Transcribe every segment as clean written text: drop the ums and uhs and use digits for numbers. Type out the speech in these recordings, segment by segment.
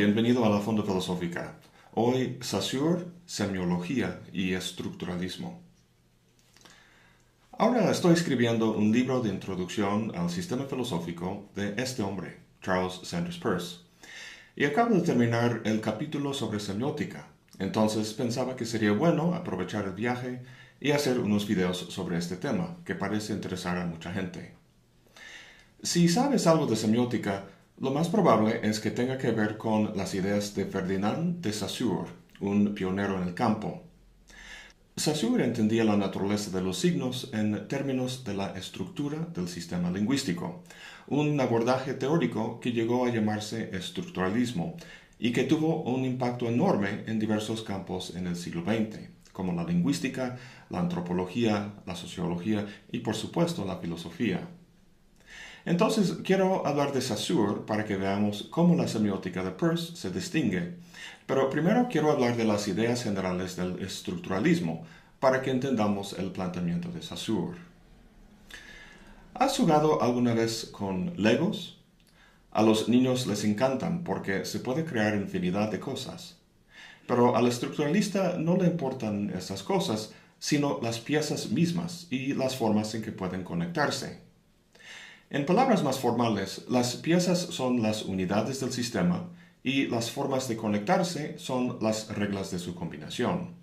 bienvenido a la Fonda Filosófica. Hoy, Saussure, semiología y estructuralismo. Ahora estoy escribiendo un libro de introducción al sistema filosófico de este hombre, Charles Sanders Peirce, y acabo de terminar el capítulo sobre semiótica, entonces pensaba que sería bueno aprovechar el viaje y hacer unos videos sobre este tema, que parece interesar a mucha gente. Si sabes algo de semiótica, lo más probable es que tenga que ver con las ideas de Ferdinand de Saussure, un pionero en el campo. Saussure entendía la naturaleza de los signos en términos de la estructura del sistema lingüístico, un abordaje teórico que llegó a llamarse estructuralismo y que tuvo un impacto enorme en diversos campos en el siglo XX, como la lingüística, la antropología, la sociología y, por supuesto, la filosofía. Entonces, quiero hablar de Saussure para que veamos cómo la semiótica de Peirce se distingue. Pero primero quiero hablar de las ideas generales del estructuralismo, para que entendamos el planteamiento de Saussure. ¿Has jugado alguna vez con Legos? A los niños les encantan porque se puede crear infinidad de cosas. Pero al estructuralista no le importan esas cosas, sino las piezas mismas y las formas en que pueden conectarse. En palabras más formales, las piezas son las unidades del sistema y las formas de conectarse son las reglas de su combinación.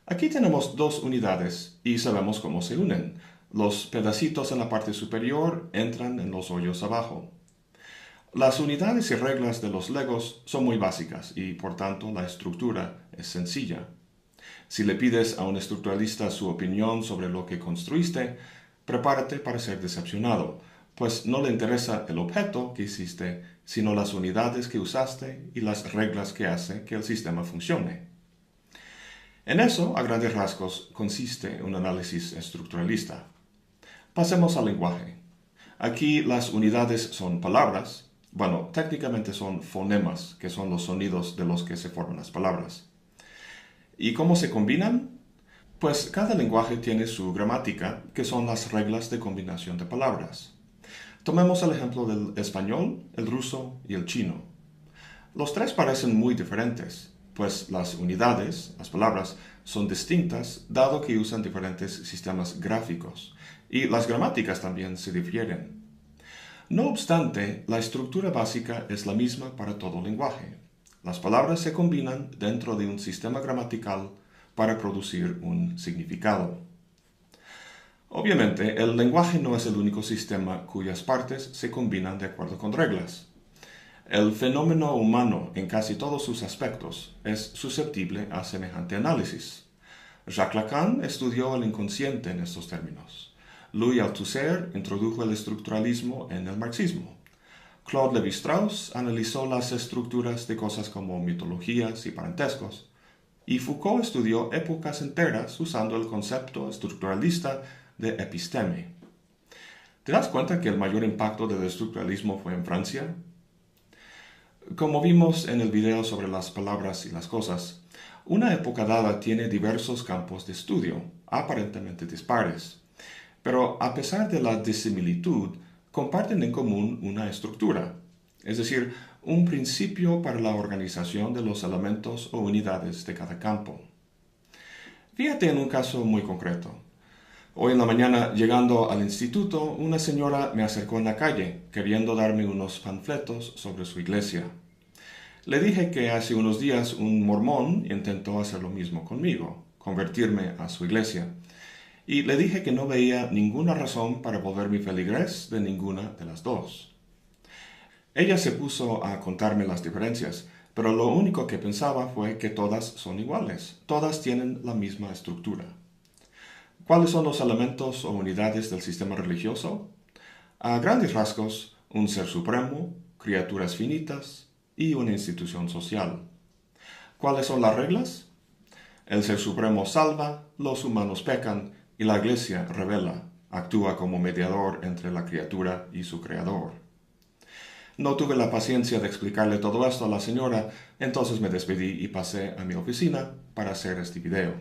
Aquí tenemos dos unidades y sabemos cómo se unen. Los pedacitos en la parte superior entran en los hoyos abajo. Las unidades y reglas de los Legos son muy básicas y, por tanto, la estructura es sencilla. Si le pides a un estructuralista su opinión sobre lo que construiste, prepárate para ser decepcionado, pues no le interesa el objeto que hiciste, sino las unidades que usaste y las reglas que hacen que el sistema funcione. En eso, a grandes rasgos, consiste un análisis estructuralista. Pasemos al lenguaje. Aquí las unidades son palabras, técnicamente son fonemas, que son los sonidos de los que se forman las palabras. ¿Y cómo se combinan? Pues cada lenguaje tiene su gramática, que son las reglas de combinación de palabras. Tomemos el ejemplo del español, el ruso y el chino. Los tres parecen muy diferentes, pues las unidades, las palabras, son distintas dado que usan diferentes sistemas gráficos, y las gramáticas también se difieren. No obstante, la estructura básica es la misma para todo lenguaje. Las palabras se combinan dentro de un sistema gramatical para producir un significado. Obviamente, el lenguaje no es el único sistema cuyas partes se combinan de acuerdo con reglas. El fenómeno humano, en casi todos sus aspectos, es susceptible a semejante análisis. Jacques Lacan estudió el inconsciente en estos términos. Louis Althusser introdujo el estructuralismo en el marxismo. Claude Lévi-Strauss analizó las estructuras de cosas como mitologías y parentescos. Y Foucault estudió épocas enteras usando el concepto estructuralista de episteme. ¿Te das cuenta que el mayor impacto del estructuralismo fue en Francia? Como vimos en el video sobre las palabras y las cosas, una época dada tiene diversos campos de estudio, aparentemente dispares. Pero a pesar de la disimilitud, comparten en común una estructura, es decir, un principio para la organización de los elementos o unidades de cada campo. Fíjate en un caso muy concreto. Hoy en la mañana, llegando al instituto, una señora me acercó en la calle, queriendo darme unos panfletos sobre su iglesia. Le dije que hace unos días un mormón intentó hacer lo mismo conmigo, convertirme a su iglesia. Y le dije que no veía ninguna razón para volverme feligrés de ninguna de las dos. Ella se puso a contarme las diferencias, pero lo único que pensaba fue que todas son iguales, todas tienen la misma estructura. ¿Cuáles son los elementos o unidades del sistema religioso? A grandes rasgos, un ser supremo, criaturas finitas y una institución social. ¿Cuáles son las reglas? El ser supremo salva, los humanos pecan y la iglesia revela, actúa como mediador entre la criatura y su creador. No tuve la paciencia de explicarle todo esto a la señora, entonces me despedí y pasé a mi oficina para hacer este video.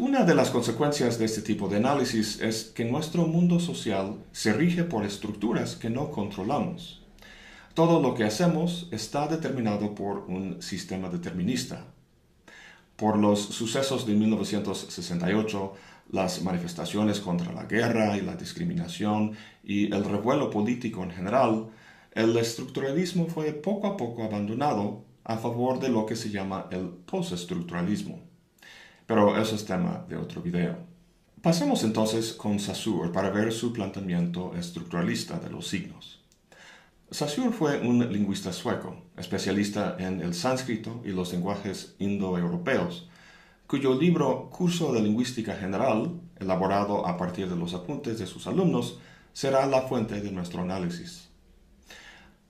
Una de las consecuencias de este tipo de análisis es que nuestro mundo social se rige por estructuras que no controlamos. Todo lo que hacemos está determinado por un sistema determinista. Por los sucesos de 1968, las manifestaciones contra la guerra y la discriminación y el revuelo político en general, el estructuralismo fue poco a poco abandonado a favor de lo que se llama el postestructuralismo. Pero eso es tema de otro video. Pasemos entonces con Saussure para ver su planteamiento estructuralista de los signos. Saussure fue un lingüista sueco, especialista en el sánscrito y los lenguajes indoeuropeos, cuyo libro Curso de Lingüística General, elaborado a partir de los apuntes de sus alumnos, será la fuente de nuestro análisis.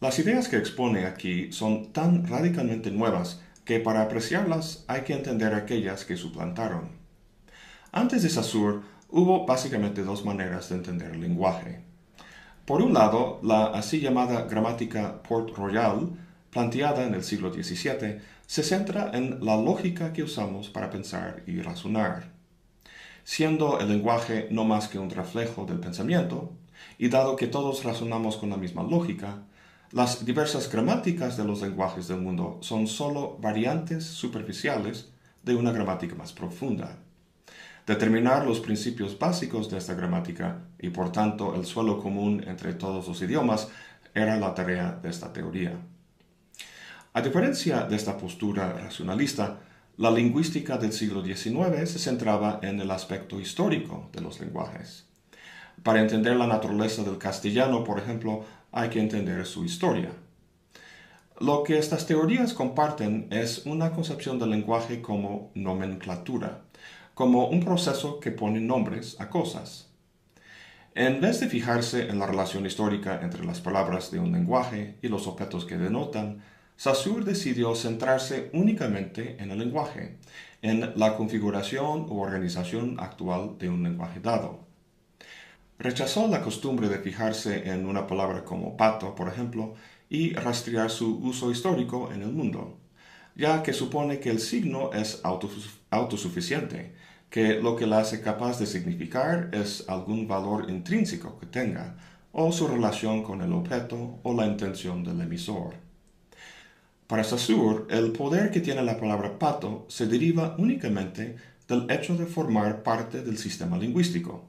Las ideas que expone aquí son tan radicalmente nuevas que para apreciarlas hay que entender aquellas que suplantaron. Antes de Saussure hubo básicamente dos maneras de entender el lenguaje. Por un lado, la así llamada gramática Port-Royal, planteada en el siglo XVII, se centra en la lógica que usamos para pensar y razonar. Siendo el lenguaje no más que un reflejo del pensamiento, y dado que todos razonamos con la misma lógica, las diversas gramáticas de los lenguajes del mundo son sólo variantes superficiales de una gramática más profunda. Determinar los principios básicos de esta gramática y por tanto el suelo común entre todos los idiomas era la tarea de esta teoría. A diferencia de esta postura racionalista, la lingüística del siglo XIX se centraba en el aspecto histórico de los lenguajes. Para entender la naturaleza del castellano, por ejemplo, hay que entender su historia. Lo que estas teorías comparten es una concepción del lenguaje como nomenclatura, como un proceso que pone nombres a cosas. En vez de fijarse en la relación histórica entre las palabras de un lenguaje y los objetos que denotan, Saussure decidió centrarse únicamente en el lenguaje, en la configuración o organización actual de un lenguaje dado. Rechazó la costumbre de fijarse en una palabra como pato, por ejemplo, y rastrear su uso histórico en el mundo, ya que supone que el signo es autosuficiente, que lo que la hace capaz de significar es algún valor intrínseco que tenga, o su relación con el objeto o la intención del emisor. Para Saussure, el poder que tiene la palabra pato se deriva únicamente del hecho de formar parte del sistema lingüístico,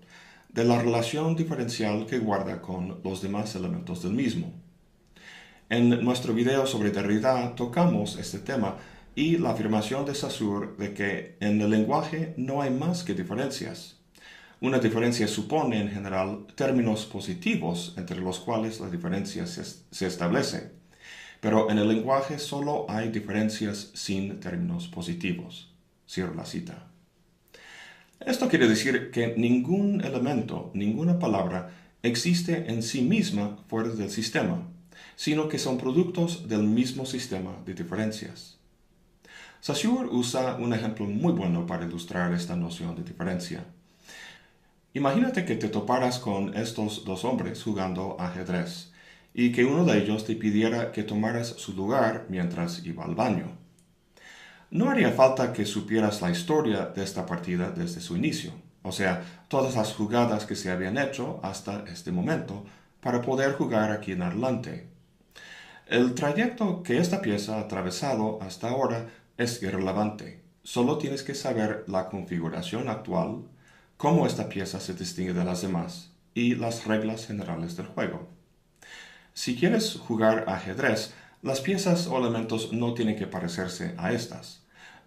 de la relación diferencial que guarda con los demás elementos del mismo. En nuestro video sobre Derrida tocamos este tema y la afirmación de Saussure de que en el lenguaje no hay más que diferencias. Una diferencia supone, en general, términos positivos entre los cuales la diferencia se establece, pero en el lenguaje solo hay diferencias sin términos positivos. Cierro la cita. Esto quiere decir que ningún elemento, ninguna palabra, existe en sí misma fuera del sistema, sino que son productos del mismo sistema de diferencias. Saussure usa un ejemplo muy bueno para ilustrar esta noción de diferencia. Imagínate que te toparas con estos dos hombres jugando ajedrez y que uno de ellos te pidiera que tomaras su lugar mientras iba al baño. No haría falta que supieras la historia de esta partida desde su inicio, o sea, todas las jugadas que se habían hecho hasta este momento, para poder jugar aquí en adelante. El trayecto que esta pieza ha atravesado hasta ahora es irrelevante. Solo tienes que saber la configuración actual, cómo esta pieza se distingue de las demás y las reglas generales del juego. Si quieres jugar ajedrez, las piezas o elementos no tienen que parecerse a estas.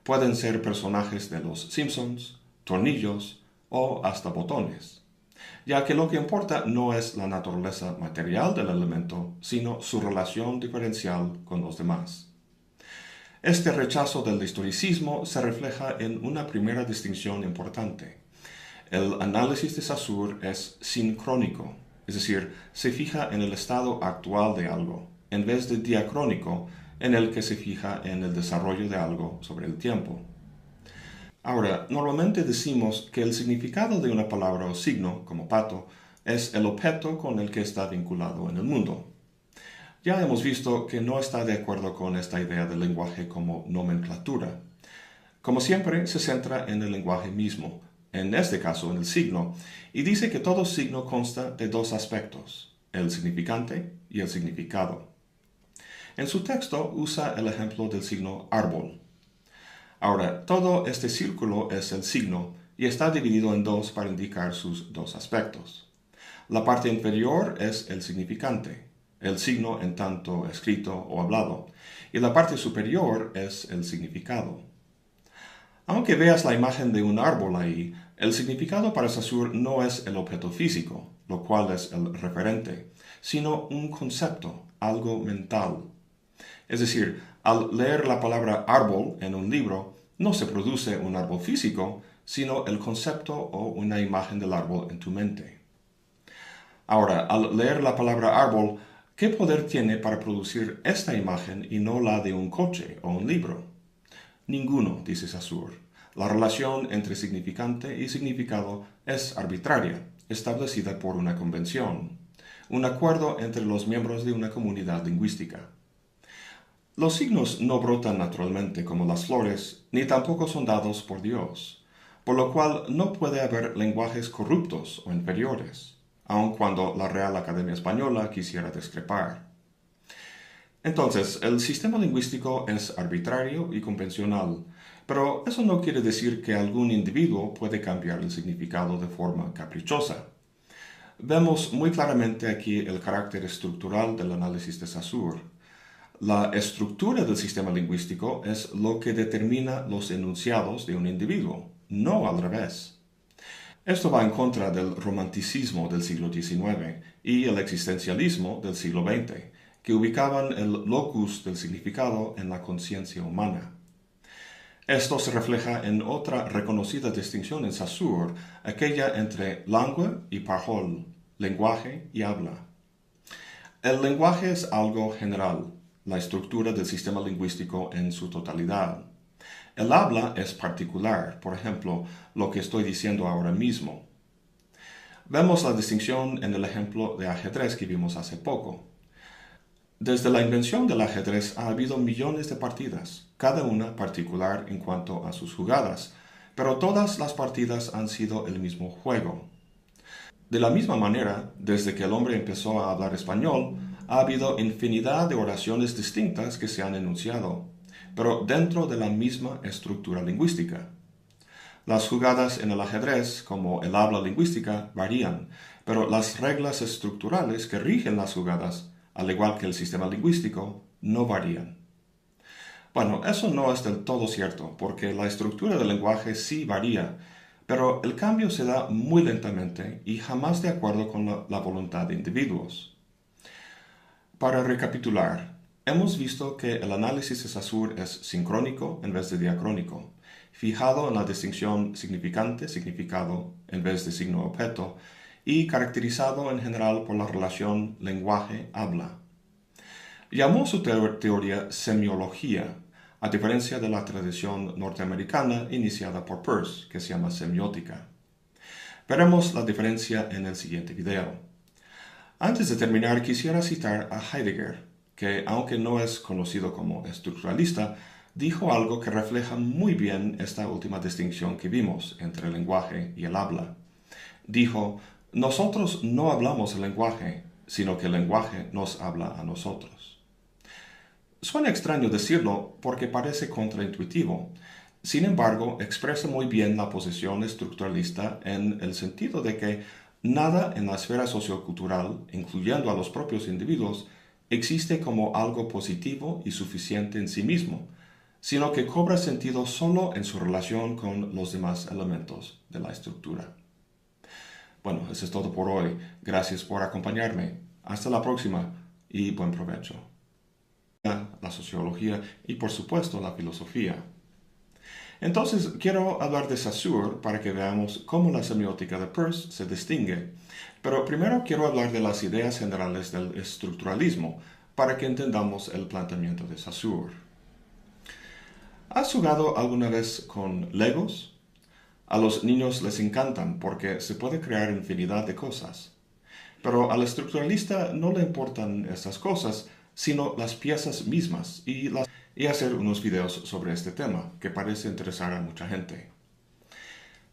Pueden ser personajes de los Simpsons, tornillos o hasta botones, ya que lo que importa no es la naturaleza material del elemento, sino su relación diferencial con los demás. Este rechazo del historicismo se refleja en una primera distinción importante. El análisis de Saussure es sincrónico, es decir, se fija en el estado actual de algo, en vez de diacrónico, en el que se fija en el desarrollo de algo sobre el tiempo. Ahora, normalmente decimos que el significado de una palabra o signo, como pato, es el objeto con el que está vinculado en el mundo. Ya hemos visto que no está de acuerdo con esta idea del lenguaje como nomenclatura. Como siempre, se centra en el lenguaje mismo, en este caso en el signo, y dice que todo signo consta de dos aspectos, el significante y el significado. En su texto usa el ejemplo del signo árbol. Ahora, todo este círculo es el signo y está dividido en dos para indicar sus dos aspectos. La parte inferior es el significante, el signo en tanto escrito o hablado, y la parte superior es el significado. Aunque veas la imagen de un árbol ahí, el significado para Saussure no es el objeto físico, lo cual es el referente, sino un concepto, algo mental. Es decir, al leer la palabra árbol en un libro, no se produce un árbol físico, sino el concepto o una imagen del árbol en tu mente. Ahora, al leer la palabra árbol, ¿qué poder tiene para producir esta imagen y no la de un coche o un libro? Ninguno, dice Saussure. La relación entre significante y significado es arbitraria, establecida por una convención, un acuerdo entre los miembros de una comunidad lingüística. Los signos no brotan naturalmente como las flores, ni tampoco son dados por Dios, por lo cual no puede haber lenguajes corruptos o inferiores, aun cuando la Real Academia Española quisiera discrepar. Entonces, el sistema lingüístico es arbitrario y convencional, pero eso no quiere decir que algún individuo puede cambiar el significado de forma caprichosa. Vemos muy claramente aquí el carácter estructural del análisis de Saussure. La estructura del sistema lingüístico es lo que determina los enunciados de un individuo, no al revés. Esto va en contra del romanticismo del siglo XIX y el existencialismo del siglo XX, que ubicaban el locus del significado en la conciencia humana. Esto se refleja en otra reconocida distinción en Saussure, aquella entre langue y parole, lenguaje y habla. El lenguaje es algo general, la estructura del sistema lingüístico en su totalidad. El habla es particular, por ejemplo, lo que estoy diciendo ahora mismo. Vemos la distinción en el ejemplo de ajedrez que vimos hace poco. Desde la invención del ajedrez ha habido millones de partidas, cada una particular en cuanto a sus jugadas, pero todas las partidas han sido el mismo juego. De la misma manera, desde que el hombre empezó a hablar español, ha habido infinidad de oraciones distintas que se han enunciado, pero dentro de la misma estructura lingüística. Las jugadas en el ajedrez, como el habla lingüística, varían, pero las reglas estructurales que rigen las jugadas, al igual que el sistema lingüístico, no varían. Bueno, eso no es del todo cierto, porque la estructura del lenguaje sí varía, pero el cambio se da muy lentamente y jamás de acuerdo con la voluntad de individuos. Para recapitular, hemos visto que el análisis de Saussure es sincrónico en vez de diacrónico, fijado en la distinción significante-significado en vez de signo-objeto, y caracterizado en general por la relación lenguaje-habla. Llamó su teoría semiología, a diferencia de la tradición norteamericana iniciada por Peirce, que se llama semiótica. Veremos la diferencia en el siguiente video. Antes de terminar, quisiera citar a Heidegger, que, aunque no es conocido como estructuralista, dijo algo que refleja muy bien esta última distinción que vimos entre el lenguaje y el habla. Dijo: nosotros no hablamos el lenguaje, sino que el lenguaje nos habla a nosotros. Suena extraño decirlo porque parece contraintuitivo. Sin embargo, expresa muy bien la posición estructuralista en el sentido de que nada en la esfera sociocultural, incluyendo a los propios individuos, existe como algo positivo y suficiente en sí mismo, sino que cobra sentido solo en su relación con los demás elementos de la estructura. Bueno, eso es todo por hoy. Gracias por acompañarme. Hasta la próxima y buen provecho. La sociología y, por supuesto, la filosofía. Entonces, quiero hablar de Saussure para que veamos cómo la semiótica de Peirce se distingue. Pero primero quiero hablar de las ideas generales del estructuralismo para que entendamos el planteamiento de Saussure. ¿Has jugado alguna vez con Legos? A los niños les encantan porque se puede crear infinidad de cosas. Pero al estructuralista no le importan estas cosas, sino las piezas mismas y hacer unos videos sobre este tema, que parece interesar a mucha gente.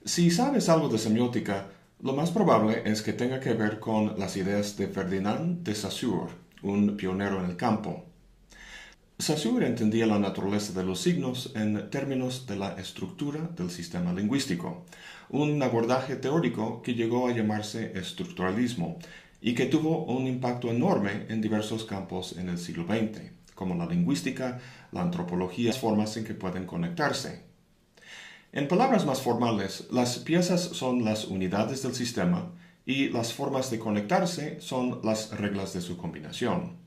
Si sabes algo de semiótica, lo más probable es que tenga que ver con las ideas de Ferdinand de Saussure, un pionero en el campo. Saussure entendía la naturaleza de los signos en términos de la estructura del sistema lingüístico, un abordaje teórico que llegó a llamarse estructuralismo y que tuvo un impacto enorme en diversos campos en el siglo XX, como la lingüística, la antropología, las formas en que pueden conectarse. En palabras más formales, las piezas son las unidades del sistema y las formas de conectarse son las reglas de su combinación.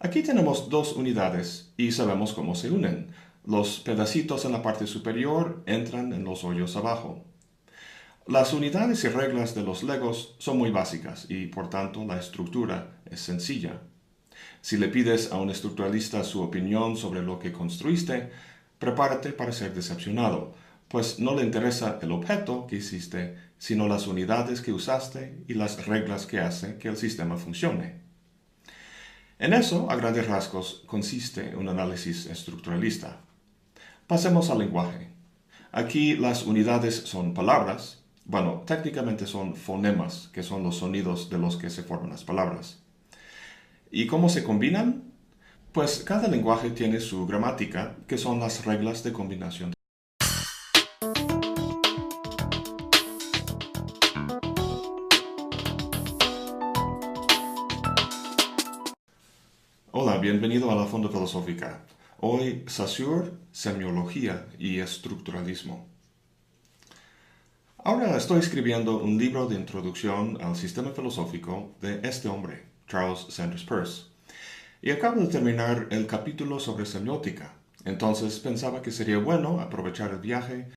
Aquí tenemos dos unidades y sabemos cómo se unen. Los pedacitos en la parte superior entran en los hoyos abajo. Las unidades y reglas de los legos son muy básicas y por tanto la estructura es sencilla. Si le pides a un estructuralista su opinión sobre lo que construiste, prepárate para ser decepcionado, pues no le interesa el objeto que hiciste, sino las unidades que usaste y las reglas que hacen que el sistema funcione. En eso, a grandes rasgos, consiste un análisis estructuralista. Pasemos al lenguaje. Aquí las unidades son palabras, bueno, técnicamente son fonemas, que son los sonidos de los que se forman las palabras. ¿Y cómo se combinan? Pues cada lenguaje tiene su gramática, que son las reglas de combinación. Hola, bienvenido a la Fonda Filosófica. Hoy, Saussure, semiología y estructuralismo. Ahora estoy escribiendo un libro de introducción al sistema filosófico de este hombre, Charles Sanders Peirce, y acabo de terminar el capítulo sobre semiótica. Entonces pensaba que sería bueno aprovechar el viaje